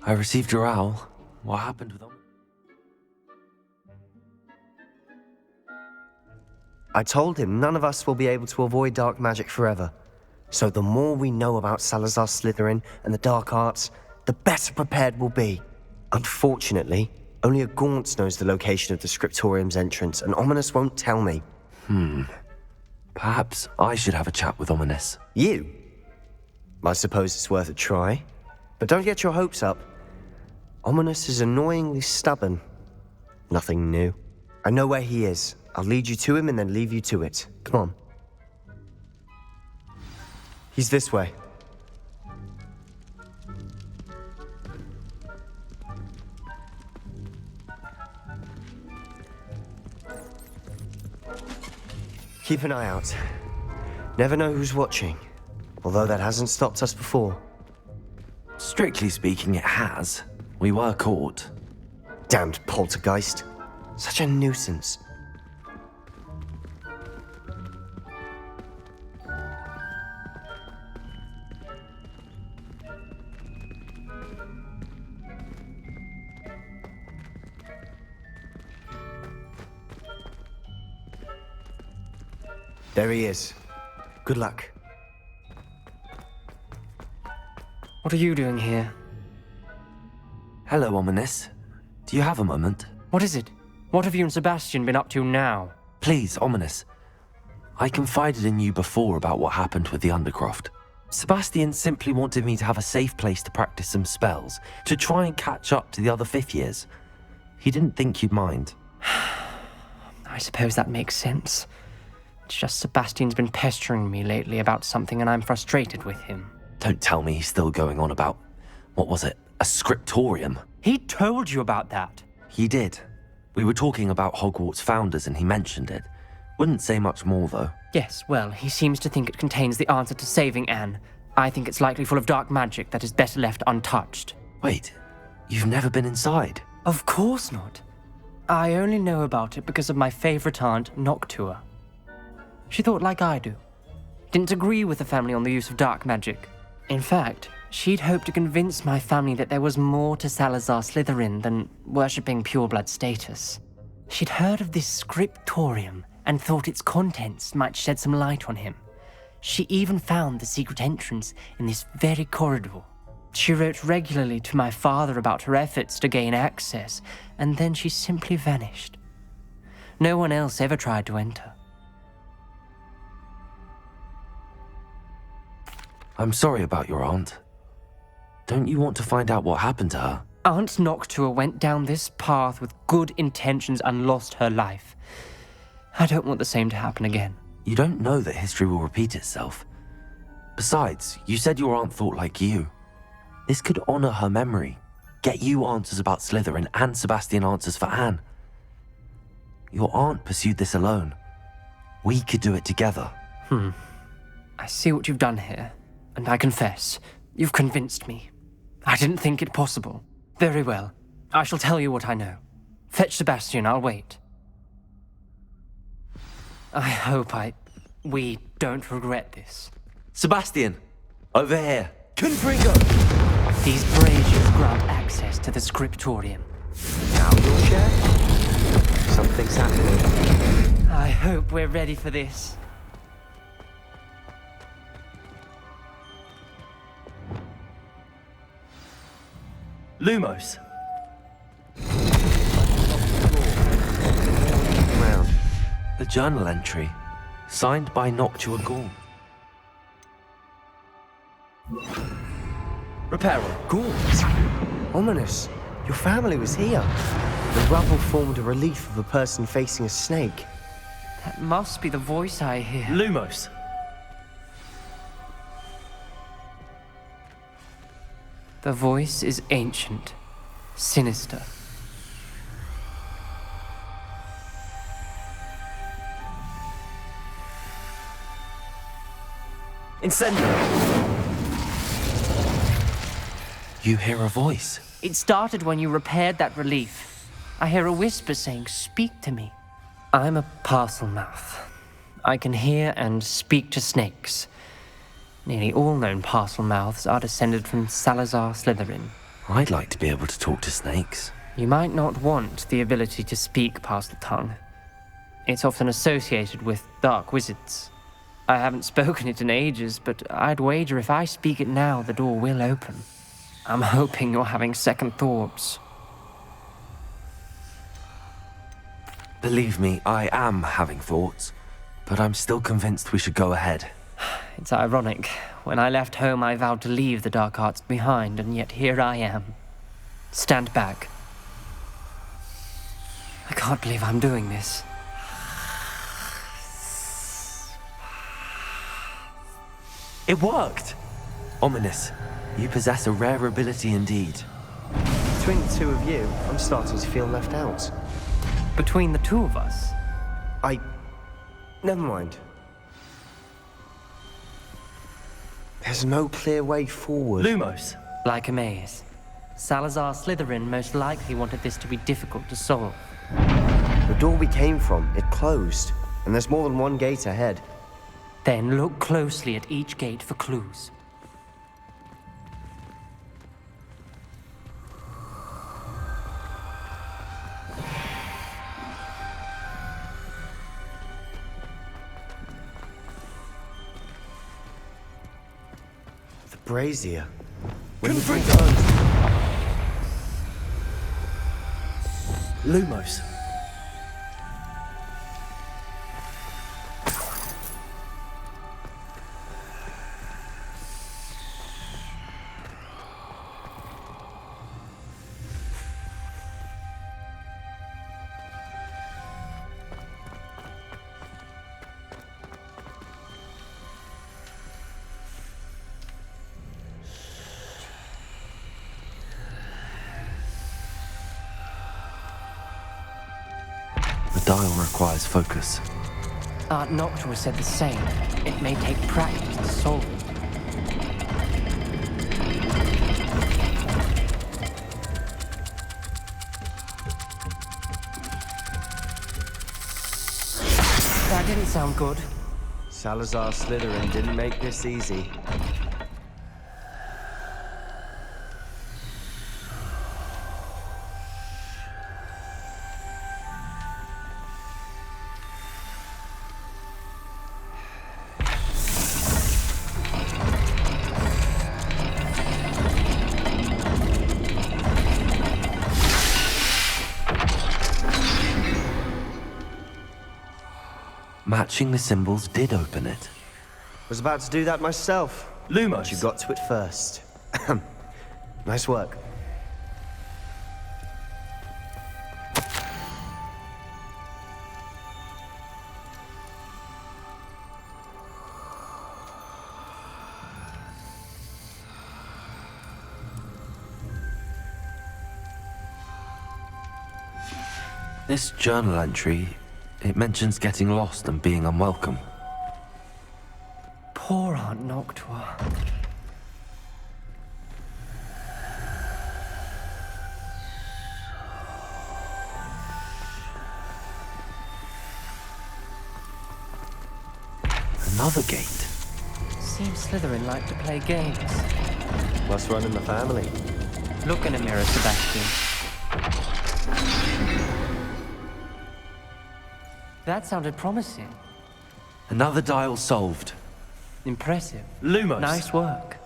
I received your owl. What happened with them? I told him none of us will be able to avoid dark magic forever. So the more we know about Salazar Slytherin and the dark arts, the better prepared we'll be. Unfortunately, only a Gaunt knows the location of the Scriptorium's entrance, and Ominous won't tell me. Perhaps I should have a chat with Ominous. You? I suppose it's worth a try. But don't get your hopes up. Ominous is annoyingly stubborn. Nothing new. I know where he is. I'll lead you to him and then leave you to it. Come on. He's this way. Keep an eye out. Never know who's watching. Although that hasn't stopped us before. Strictly speaking, it has. We were caught. Damned poltergeist. Such a nuisance. There he is. Good luck. What are you doing here? Hello, Ominous. Do you have a moment? What is it? What have you and Sebastian been up to now? Please, Ominous. I confided in you before about what happened with the Undercroft. Sebastian simply wanted me to have a safe place to practice some spells, to try and catch up to the other fifth years. He didn't think you'd mind. I suppose that makes sense. It's just Sebastian's been pestering me lately about something and I'm frustrated with him. Don't tell me he's still going on about, what was it, a scriptorium? He told you about that? He did. We were talking about Hogwarts founders and he mentioned it. Wouldn't say much more though. Yes, well, he seems to think it contains the answer to saving Anne. I think it's likely full of dark magic that is better left untouched. Wait, you've never been inside? Of course not. I only know about it because of my favorite aunt, Noctua. She thought like I do. Didn't agree with the family on the use of dark magic. In fact, she'd hoped to convince my family that there was more to Salazar Slytherin than worshipping pureblood status. She'd heard of this scriptorium and thought its contents might shed some light on him. She even found the secret entrance in this very corridor. She wrote regularly to my father about her efforts to gain access, and then she simply vanished. No one else ever tried to enter. I'm sorry about your aunt. Don't you want to find out what happened to her? Aunt Noctua went down this path with good intentions and lost her life. I don't want the same to happen again. You don't know that history will repeat itself. Besides, you said your aunt thought like you. This could honor her memory, get you answers about Slytherin and Sebastian answers for Anne. Your aunt pursued this alone. We could do it together. I see what you've done here, and I confess, you've convinced me. I didn't think it possible. Very well. I shall tell you what I know. Fetch Sebastian, I'll wait. I hope we don't regret this. Sebastian, over here. Confringo! These braziers grant access to the scriptorium. Now you'll share? Something's happening. I hope we're ready for this. Lumos. Round. The journal entry, signed by Noctua Gaunt. Reparo. Gaunt. Ominous. Your family was here. The rubble formed a relief of a person facing a snake. That must be the voice I hear. Lumos. The voice is ancient, sinister. Incendio. You hear a voice. It started when you repaired that relief. I hear a whisper saying, "Speak to me." I'm a parcel mouth. I can hear and speak to snakes. Nearly all known parcel mouths are descended from Salazar Slytherin. I'd like to be able to talk to snakes. You might not want the ability to speak past the tongue. It's often associated with dark wizards. I haven't spoken it in ages, but I'd wager if I speak it now, the door will open. I'm hoping you're having second thoughts. Believe me, I am having thoughts, but I'm still convinced we should go ahead. It's ironic. When I left home, I vowed to leave the dark arts behind, and yet here I am. Stand back. I can't believe I'm doing this. It worked! Ominous. You possess a rare ability indeed. Between the two of you, I'm starting to feel left out. Between the two of us? Never mind. There's no clear way forward. Lumos! Like a maze. Salazar Slytherin most likely wanted this to be difficult to solve. The door we came from, it closed. And there's more than one gate ahead. Then look closely at each gate for clues. The brazier. Confringo! Lumos. The dial requires focus. Aunt Noctua said the same. It may take practice to solve it. That didn't sound good. Salazar Slytherin didn't make this easy. Matching the symbols did open it. Was about to do that myself. Lumos! But you got to it first. Nice work. This journal entry, it mentions getting lost and being unwelcome. Poor Aunt Noctua. Another gate. Seems Slytherin like to play games. Must run in the family. Look in a mirror, Sebastian. That sounded promising. Another dial solved. Impressive. Lumos! Nice work.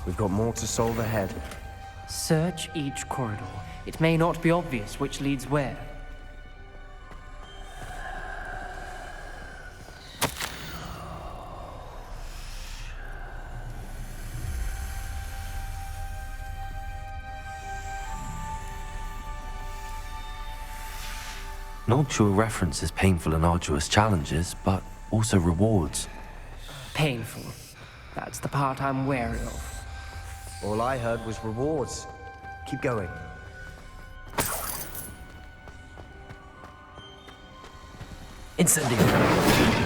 We've got more to solve ahead. Search each corridor. It may not be obvious which leads where. Noctua references painful and arduous challenges, but also rewards. Painful. That's the part I'm wary of. All I heard was rewards. Keep going. Incendiary!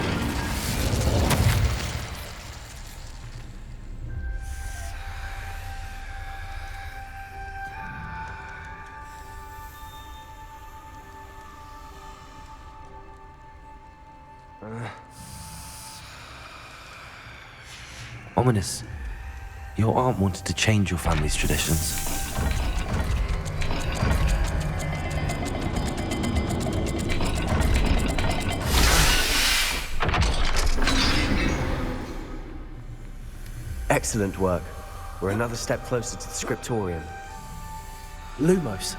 Ominous, your aunt wanted to change your family's traditions. Excellent work. We're another step closer to the scriptorium. Lumos.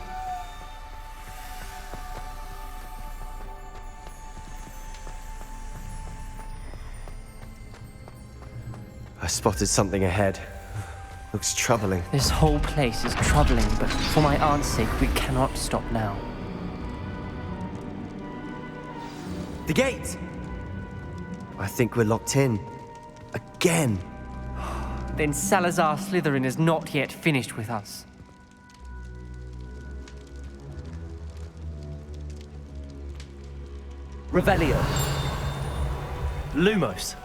I spotted something ahead. Looks troubling. This whole place is troubling, but for my aunt's sake, we cannot stop now. The gate! I think we're locked in. Again. Then Salazar Slytherin is not yet finished with us. Revelio. Lumos.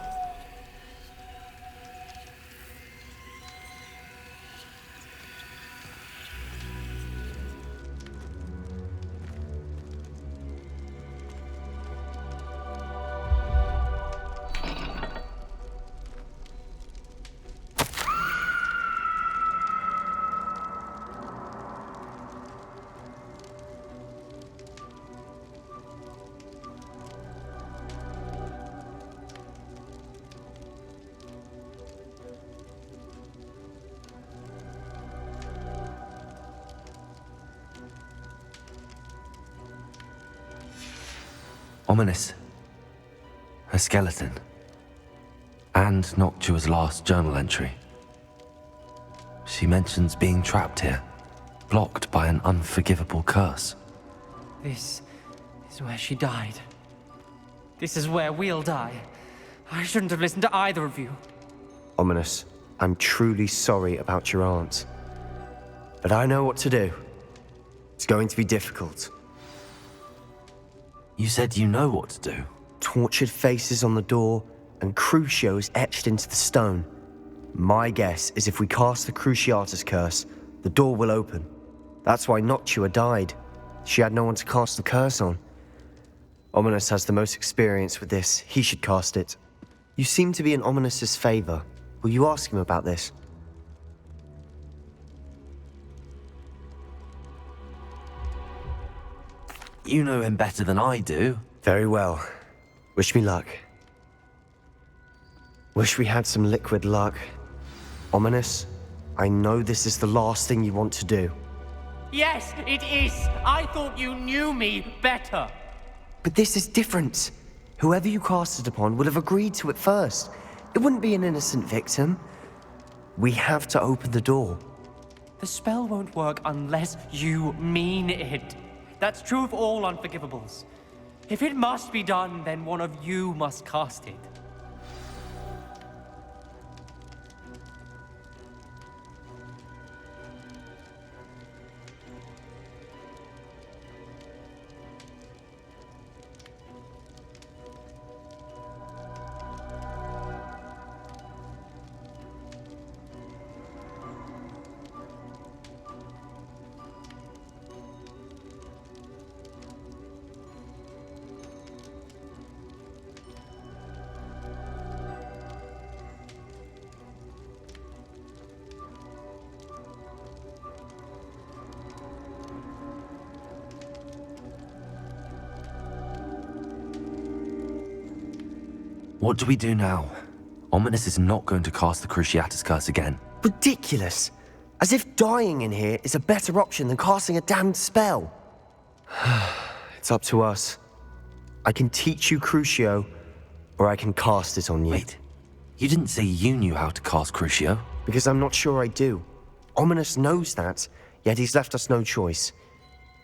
Ominous. A skeleton. And Noctua's last journal entry. She mentions being trapped here, blocked by an unforgivable curse. This is where she died. This is where we'll die. I shouldn't have listened to either of you. Ominous, I'm truly sorry about your aunt. But I know what to do. It's going to be difficult. You said you know what to do. Tortured faces on the door and Crucios etched into the stone. My guess is if we cast the Cruciatus curse, the door will open. That's why Noctua died. She had no one to cast the curse on. Ominous has the most experience with this. He should cast it. You seem to be in Ominous's favor. Will you ask him about this? You know him better than I do. Very well. Wish me luck. Wish we had some liquid luck. Ominous, I know this is the last thing you want to do. Yes, it is. I thought you knew me better. But this is different. Whoever you cast it upon would have agreed to it first. It wouldn't be an innocent victim. We have to open the door. The spell won't work unless you mean it. That's true of all unforgivables. If it must be done, then one of you must cast it. What do we do now? Ominous is not going to cast the Cruciatus curse again. Ridiculous. As if dying in here is a better option than casting a damned spell. It's up to us. I can teach you Crucio, or I can cast it on you. Wait, you didn't say you knew how to cast Crucio? Because I'm not sure I do. Ominous knows that, yet he's left us no choice.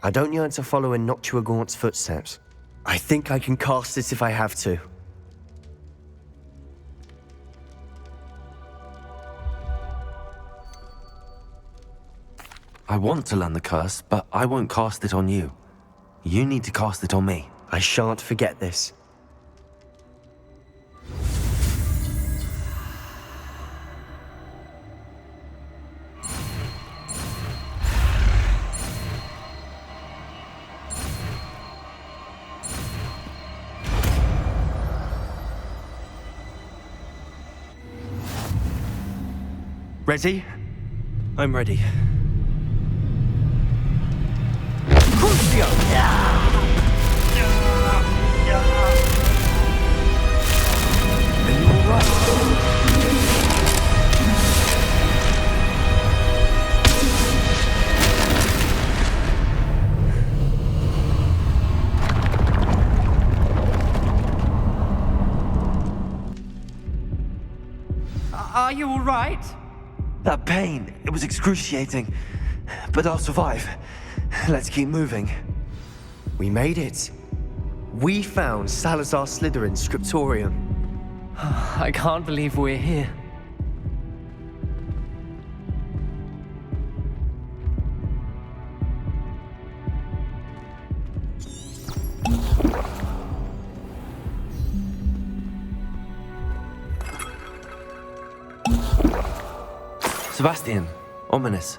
I don't yearn to follow in Noctua Gaunt's footsteps. I think I can cast it if I have to. I want to learn the curse, but I won't cast it on you. You need to cast it on me. I shan't forget this. Ready? I'm ready. Are you all right? That pain, it was excruciating. But I'll survive. Let's keep moving. We made it. We found Salazar Slytherin's scriptorium. I can't believe we're here. Sebastian, ominous.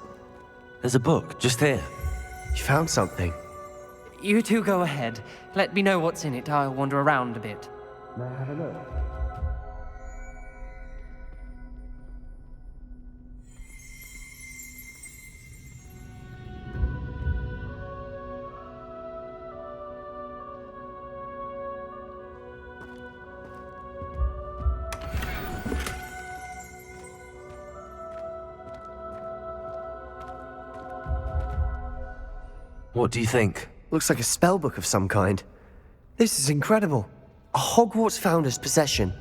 There's a book just here. You found something. You two go ahead. Let me know what's in it. I'll wander around a bit. May I have a look? What do you think? Looks like a spellbook of some kind. This is incredible. A Hogwarts founder's possession.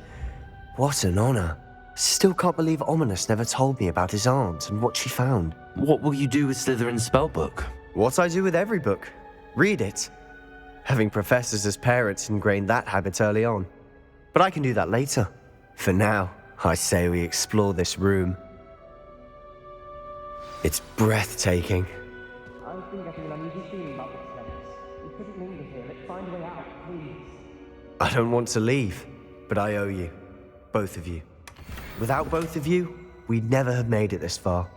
What an honor. Still can't believe Ominous never told me about his aunt and what she found. What will you do with Slytherin's spellbook? What I do with every book. Read it. Having professors as parents ingrained that habit early on. But I can do that later. For now, I say we explore this room. It's breathtaking. I've been getting an uneasy feeling about this place. We couldn't linger here. Let's find a way out, please. I don't want to leave, but I owe you. Both of you. Without both of you, we'd never have made it this far.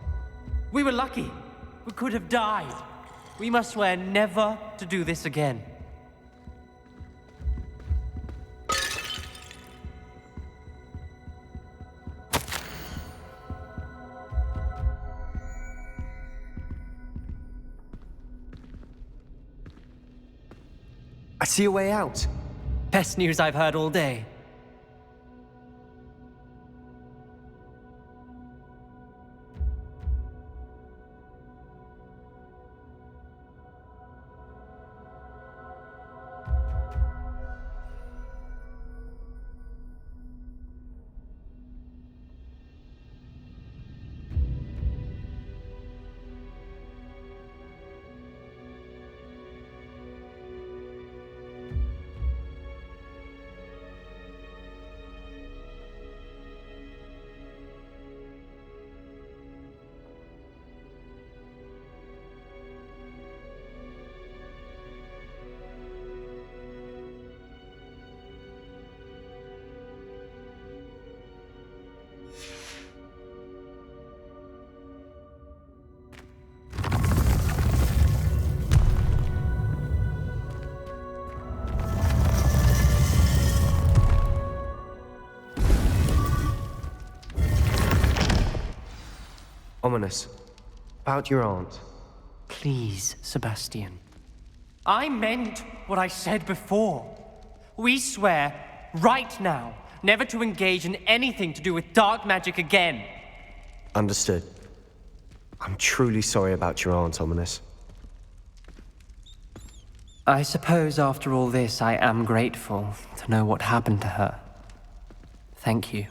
We were lucky. We could have died. We must swear never to do this again. I see a way out. Best news I've heard all day. Ominous. About your aunt. Please, Sebastian. I meant what I said before. We swear, right now, never to engage in anything to do with dark magic again. Understood. I'm truly sorry about your aunt, Ominous. I suppose after all this, I am grateful to know what happened to her. Thank you.